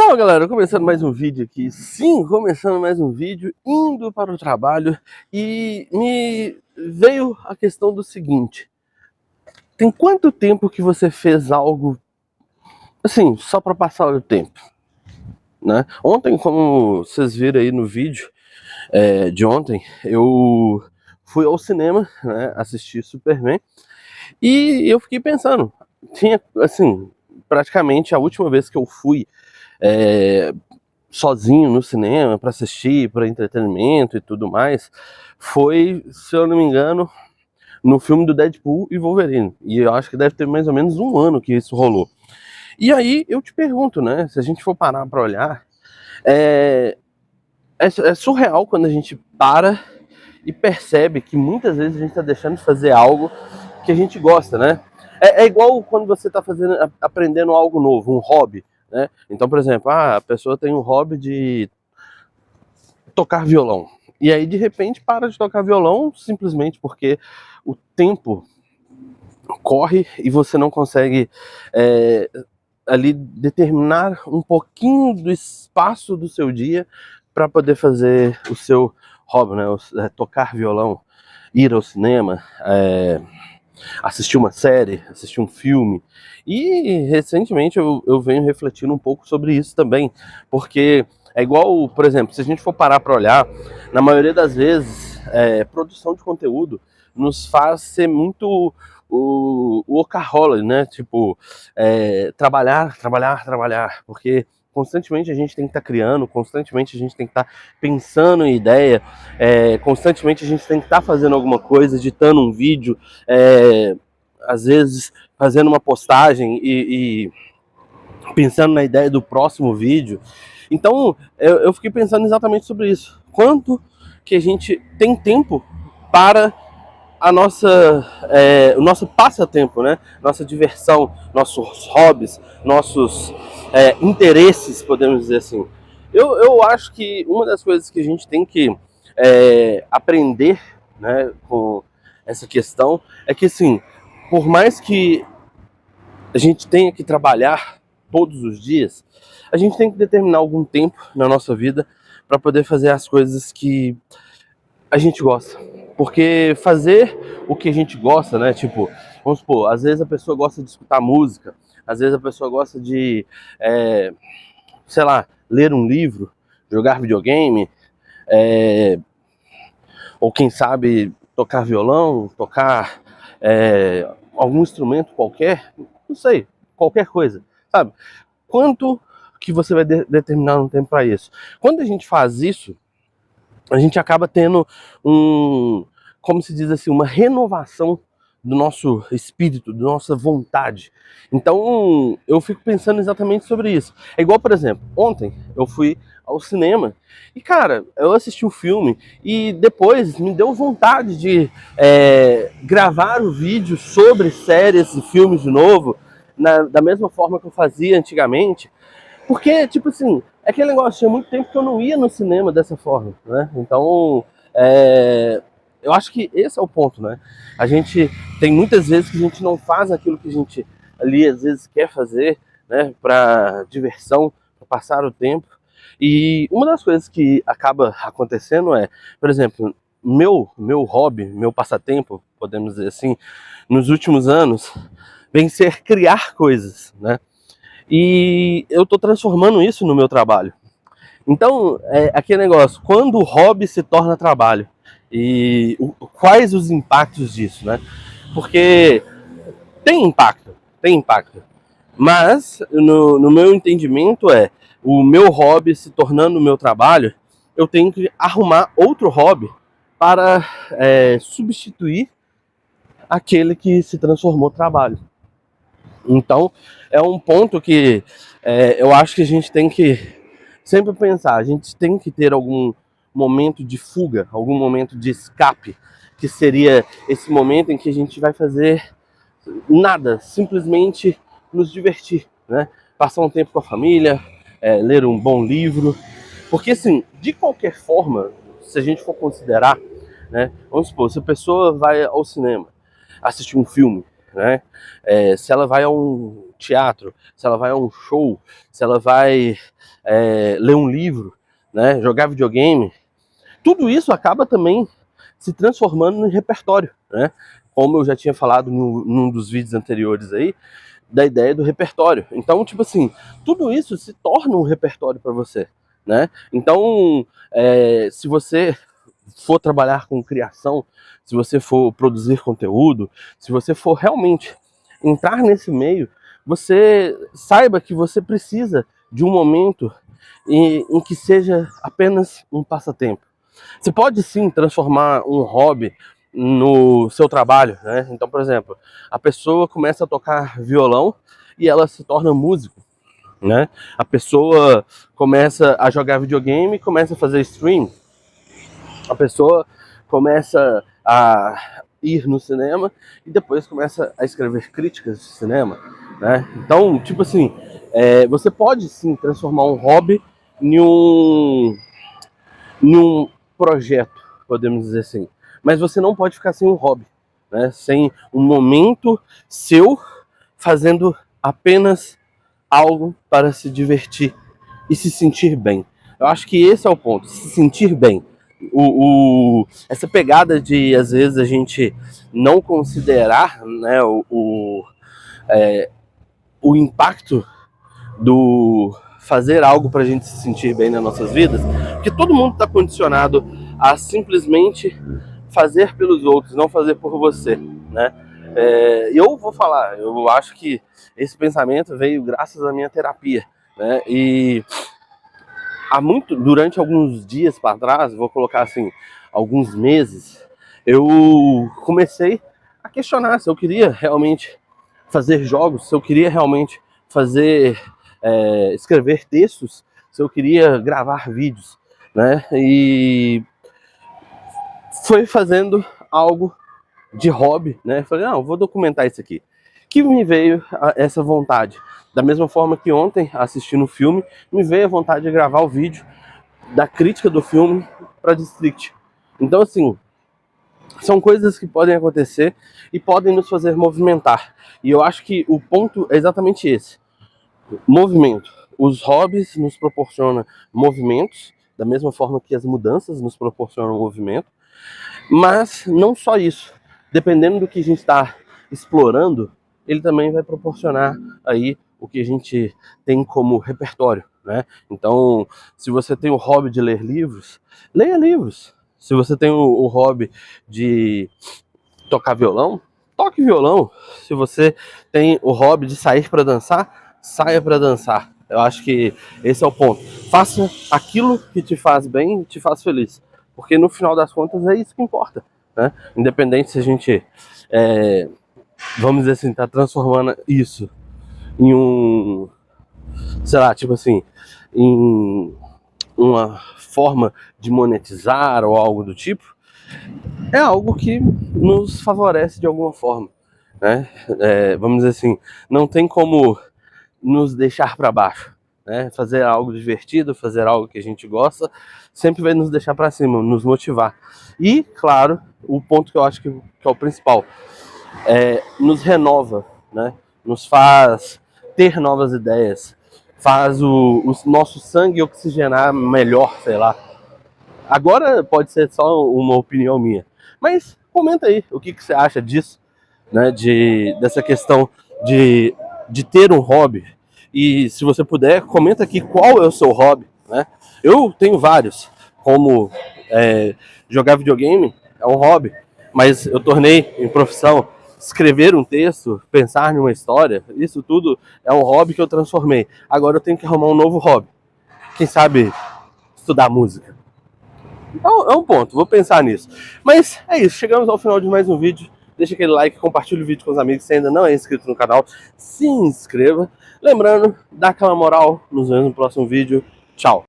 Fala galera, começando mais um vídeo aqui, sim, começando mais um vídeo, indo para o trabalho e me veio a questão do seguinte: tem quanto tempo que você fez algo assim, só para passar o tempo, né? Ontem, como vocês viram aí no vídeo de ontem, eu fui ao cinema, né, assistir Superman e eu fiquei pensando, tinha assim, praticamente a última vez que eu fui sozinho no cinema para assistir, para entretenimento e tudo mais, foi, se eu não me engano, no filme do Deadpool e Wolverine. E eu acho que deve ter mais ou menos um ano que isso rolou. E aí eu te pergunto, né? Se a gente for parar para olhar, é surreal quando a gente para e percebe que muitas vezes a gente está deixando de fazer algo que a gente gosta, né? É igual quando você está aprendendo algo novo, um hobby, né? Então, por exemplo, a pessoa tem um hobby de tocar violão. E aí, de repente, para de tocar violão simplesmente porque o tempo corre e você não consegue ali determinar um pouquinho do espaço do seu dia para poder fazer o seu hobby, né? Tocar violão, ir ao cinema, assistir uma série, assistir um filme. E recentemente eu venho refletindo um pouco sobre isso também, porque é igual, por exemplo, se a gente for parar para olhar, na maioria das vezes, produção de conteúdo nos faz ser muito o workaholic, né? Tipo, trabalhar, porque constantemente a gente tem que estar criando, constantemente a gente tem que estar pensando em ideia, constantemente a gente tem que estar fazendo alguma coisa, editando um vídeo, às vezes fazendo uma postagem e pensando na ideia do próximo vídeo. Então eu fiquei pensando exatamente sobre isso. Quanto que a gente tem tempo para o nosso passatempo, né? Nossa diversão, nossos hobbies, nossos interesses, podemos dizer assim. Eu acho que uma das coisas que a gente tem que aprender, né, com essa questão é que, assim, por mais que a gente tenha que trabalhar todos os dias, a gente tem que determinar algum tempo na nossa vida para poder fazer as coisas que a gente gosta. Porque fazer o que a gente gosta, né? Tipo, vamos supor, às vezes a pessoa gosta de escutar música, às vezes a pessoa gosta de, sei lá, ler um livro, jogar videogame, ou quem sabe tocar violão, tocar algum instrumento qualquer, não sei, qualquer coisa, sabe? Quanto que você vai determinar um tempo para isso? Quando a gente faz isso, a gente acaba tendo como se diz assim, uma renovação do nosso espírito, da nossa vontade. Então, eu fico pensando exatamente sobre isso. É igual, por exemplo, ontem eu fui ao cinema e, cara, eu assisti o filme e depois me deu vontade de gravar o vídeo sobre séries e filmes de novo, da mesma forma que eu fazia antigamente. Porque, tipo assim, é aquele negócio, tinha muito tempo que eu não ia no cinema dessa forma, né? Então, eu acho que esse é o ponto, né? A gente tem muitas vezes que a gente não faz aquilo que a gente ali às vezes quer fazer, né? Pra diversão, pra passar o tempo. E uma das coisas que acaba acontecendo por exemplo, meu hobby, meu passatempo, podemos dizer assim, nos últimos anos, vem ser criar coisas, né? E eu estou transformando isso no meu trabalho. Então, é aquele negócio, quando o hobby se torna trabalho, e quais os impactos disso, né? Porque tem impacto. Mas, no meu entendimento, o meu hobby se tornando o meu trabalho, eu tenho que arrumar outro hobby para substituir aquele que se transformou trabalho. Então, é um ponto que eu acho que a gente tem que sempre pensar. A gente tem que ter algum momento de fuga, algum momento de escape, que seria esse momento em que a gente vai fazer nada, simplesmente nos divertir, né? Passar um tempo com a família, ler um bom livro. Porque, assim, de qualquer forma, se a gente for considerar, né? Vamos supor, se a pessoa vai ao cinema, assistir um filme, né? Se ela vai a um teatro, se ela vai a um show, se ela vai ler um livro, né, jogar videogame, tudo isso acaba também se transformando em repertório, né? Como eu já tinha falado num dos vídeos anteriores aí, da ideia do repertório. Então, tipo assim, tudo isso se torna um repertório para você, né? Então, se você for trabalhar com criação, se você for produzir conteúdo, se você for realmente entrar nesse meio, você saiba que você precisa de um momento em que seja apenas um passatempo. Você pode sim transformar um hobby no seu trabalho, né? Então, por exemplo, a pessoa começa a tocar violão e ela se torna músico, né? A pessoa começa a jogar videogame e começa a fazer stream. A pessoa começa a ir no cinema e depois começa a escrever críticas de cinema, né? Então, tipo assim, você pode sim transformar um hobby em um projeto, podemos dizer assim. Mas você não pode ficar sem um hobby, né? Sem um momento seu fazendo apenas algo para se divertir e se sentir bem. Eu acho que esse é o ponto, se sentir bem. Essa pegada de, às vezes, a gente não considerar, né, o impacto do fazer algo para a gente se sentir bem nas nossas vidas, porque todo mundo está condicionado a simplesmente fazer pelos outros, não fazer por você, né? Eu vou falar, eu acho que esse pensamento veio graças à minha terapia, né? E durante alguns dias para trás, vou colocar assim, alguns meses, eu comecei a questionar se eu queria realmente fazer jogos, se eu queria realmente fazer, escrever textos, se eu queria gravar vídeos, né? E foi fazendo algo de hobby, né? Falei, não, vou documentar isso aqui. Que me veio essa vontade. Da mesma forma que ontem, assistindo o filme, me veio a vontade de gravar o vídeo da crítica do filme para District. Então, assim, são coisas que podem acontecer e podem nos fazer movimentar. E eu acho que o ponto é exatamente esse: movimento. Os hobbies nos proporcionam movimentos, da mesma forma que as mudanças nos proporcionam movimento. Mas não só isso. Dependendo do que a gente está explorando, ele também vai proporcionar aí o que a gente tem como repertório, né? Então, se você tem o hobby de ler livros, leia livros. Se você tem o hobby de tocar violão, toque violão. Se você tem o hobby de sair para dançar, saia para dançar. Eu acho que esse é o ponto. Faça aquilo que te faz bem, te faz feliz. Porque no final das contas é isso que importa, né? Independente se a gente, vamos dizer assim, tá transformando isso em sei lá, tipo assim, em uma forma de monetizar ou algo do tipo, é algo que nos favorece de alguma forma, né? Vamos dizer assim, não tem como nos deixar para baixo, né? Fazer algo divertido, fazer algo que a gente gosta, sempre vai nos deixar para cima, nos motivar. E, claro, o ponto que eu acho que é o principal, nos renova, né? Nos faz ter novas ideias, faz o nosso sangue oxigenar melhor, sei lá. Agora pode ser só uma opinião minha, mas comenta aí o que você acha disso, né? Dessa questão de ter um hobby. E se você puder, comenta aqui qual é o seu hobby, né? Eu tenho vários, como jogar videogame é um hobby, mas eu tornei em profissão. Escrever um texto, pensar numa história, isso tudo é um hobby que eu transformei. Agora eu tenho que arrumar um novo hobby. Quem sabe estudar música. É um ponto, vou pensar nisso. Mas é isso, chegamos ao final de mais um vídeo. Deixa aquele like, compartilha o vídeo com os amigos. Se ainda não é inscrito no canal, se inscreva. Lembrando, dá aquela moral. Nos vemos no próximo vídeo. Tchau!